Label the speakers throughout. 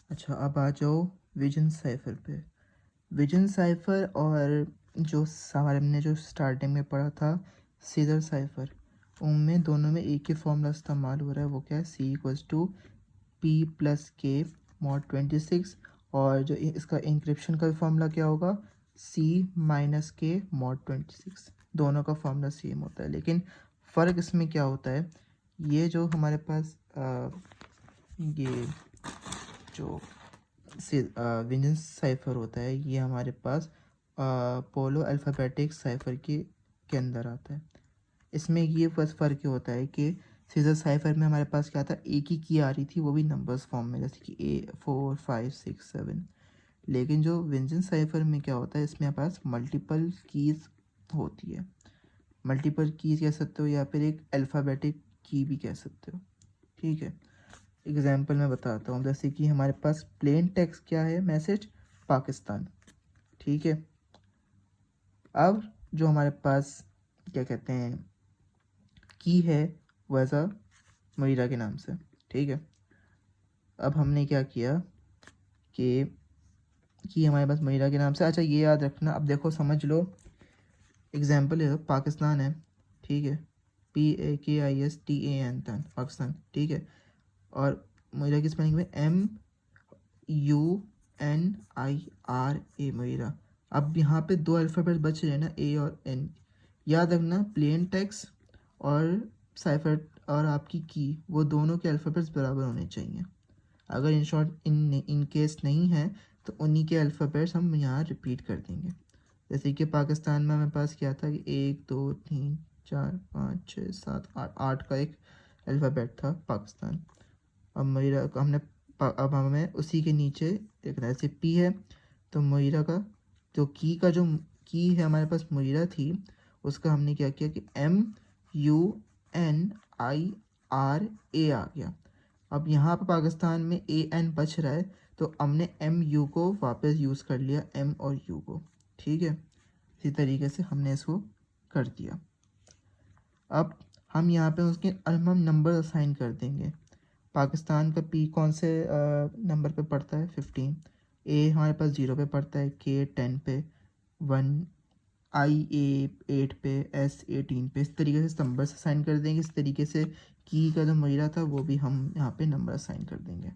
Speaker 1: अच्छा, अब आ जाओ विजन साइफर पे। विजन साइफर और जो हमारे हमने जो स्टार्टिंग में पढ़ा था सीजर साइफर, उनमें दोनों में एक ही फॉर्मूला इस्तेमाल हो रहा है। वो क्या है? सी इक्वल्स टू पी प्लस के मॉड 26। और जो इसका इंक्रिप्शन का फॉर्मूला क्या होगा? सी माइनस के मॉड 26। दोनों का फॉर्मूला सेम होता है, लेकिन फ़र्क इसमें क्या होता है? ये जो हमारे पास ये जो विजन साइफर होता है, ये हमारे पास पोलो अल्फ़ाबेटिक साइफर के अंदर आता है। इसमें ये बस फ़र्क ये होता है कि सीजर साइफर में हमारे पास क्या था? एक ही की आ रही थी, वो भी नंबर्स फॉर्म में, जैसे कि A4 5 6 7। लेकिन जो विजन साइफर में क्या होता है, इसमें हमारे पास मल्टीपल कीज़ होती है। मल्टीपल कीज़ कह सकते हो या फिर एक अल्फ़ाबेटिक की भी कह सकते हो। ठीक है, एग्जाम्पल मैं बताता हूँ। जैसे कि हमारे पास प्लेन टेक्स्ट क्या है? मैसेज पाकिस्तान। ठीक है, अब जो हमारे पास क्या कहते हैं की है, वैसा मरीरा के नाम से। ठीक है, अब हमने क्या किया कि हमारे पास मरीरा के नाम से। अच्छा, ये याद रखना, अब देखो समझ लो। एग्जाम्पल है, पाकिस्तान है। ठीक है, PAKISTAN पाकिस्तान। ठीक है, और मरीरा की स्पेलिंग में MUNIRA मरीरा। अब यहाँ पे दो अल्फ़ाबेट बच रहे हैं ना, ए और एन। याद रखना, प्लेन टेक्स्ट और साइफर और आपकी की, वो दोनों के अल्फ़ाबेट्स बराबर होने चाहिए। अगर इन शॉर्ट इन केस नहीं है तो उन्हीं के अल्फ़ाबेट्स हम यहाँ रिपीट कर देंगे। जैसे कि पाकिस्तान में हमारे पास क्या था कि 1 2 3 4 5 6 7 8 8 का एक अल्फ़ाबेट था पाकिस्तान। अब मईरा को हमने अब हमें उसी के नीचे देखना है। जैसे पी है तो मईरा का जो जो की है हमारे पास मईरा थी, उसका हमने क्या किया कि MUNIRA आ गया। अब यहाँ पर पाकिस्तान में AN बच रहा है, तो हमने MU को वापस यूज़ कर लिया, M और U को। ठीक है, इसी तरीके से हमने इसको कर दिया। अब हम यहाँ पे उसके हम नंबर असाइन कर देंगे। पाकिस्तान का पी कौन से नंबर पे पड़ता है? 15। ए हमारे पास 0 पे पड़ता है, के 10 पे, 1 IA 8 पे, S 18 पे। इस तरीके से नंबर असाइन कर देंगे। इस तरीके से की का जो महीरा था वो भी हम यहाँ पे नंबर असाइन कर देंगे।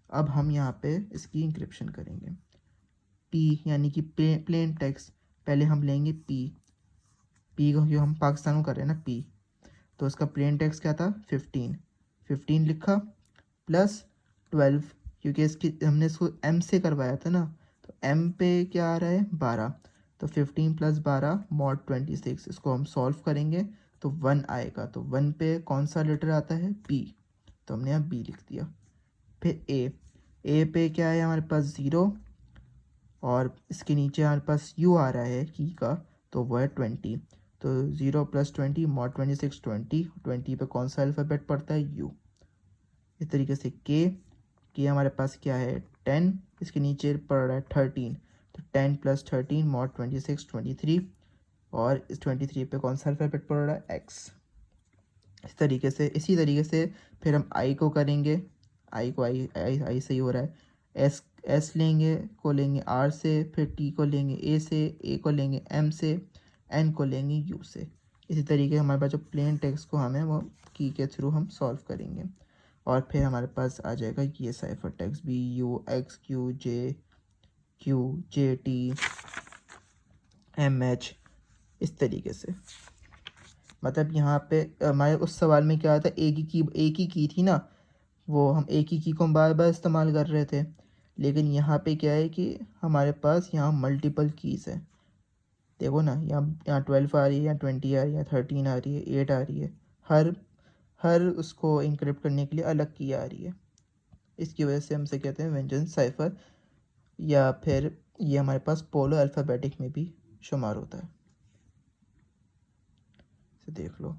Speaker 1: अब हम यहाँ पे इसकी इंक्रिप्शन करेंगे। पी यानी कि प्लेन टेक्स्ट, पहले हम लेंगे पी को, जो हम पाकिस्तान को कर रहे हैं ना पी, तो उसका प्लेन टेक्स्ट क्या था? 15 लिखा प्लस 12, क्योंकि इसकी हमने इसको M से करवाया था ना, तो M पे क्या आ रहा है? 12। तो 15 प्लस 12 मॉड 26। इसको हम सॉल्व करेंगे तो 1 आएगा। तो 1 पे कौन सा लेटर आता है? B। तो हमने यहाँ B लिख दिया। फिर ए पे क्या है हमारे पास? 0, और इसके नीचे हमारे पास U आ रहा है की का, तो वो है 20। तो 0 प्लस 20 मॉड 26 20 पे कौन सा अल्फ़ाबेट पड़ता है? U। इस तरीके से के हमारे पास क्या है? 10, इसके नीचे पड़ रहा है 13। तो 10 प्लस 13 मॉड 26 23, और इस 23 पे कौन सा अल्फ़ाबेट पड़ रहा है? X। इसी तरीके से फिर हम आई को करेंगे। आई को आई से ही हो रहा है। एस लेंगे आर से, फिर टी को लेंगे ए से, ए को लेंगे एम से, एन को लेंगे यू से। इसी तरीके हमारे पास जो प्लेन टेक्स्ट को हमें वो की के थ्रू हम सॉल्व करेंगे, और फिर हमारे पास आ जाएगा ये साइफर टेक्स्ट BUXQJT MH। इस तरीके से, मतलब यहाँ पे हमारे उस सवाल में क्या था? एक ही की थी ना, वो हम एक ही की को हम बार बार इस्तेमाल कर रहे थे। लेकिन यहाँ पे क्या है कि हमारे पास यहाँ मल्टीपल कीज़ है। देखो ना, यहाँ 12 आ रही है, यहाँ 20 आ रही है, 13 आ रही है, 8 आ रही है। हर हर उसको इंक्रिप्ट करने के लिए अलग की आ रही है। इसकी वजह से हमसे कहते हैं व्यंजन साइफर, या फिर ये हमारे पास पोलो अल्फ़ाबेटिक में भी शुमार होता है। इसे देख लो।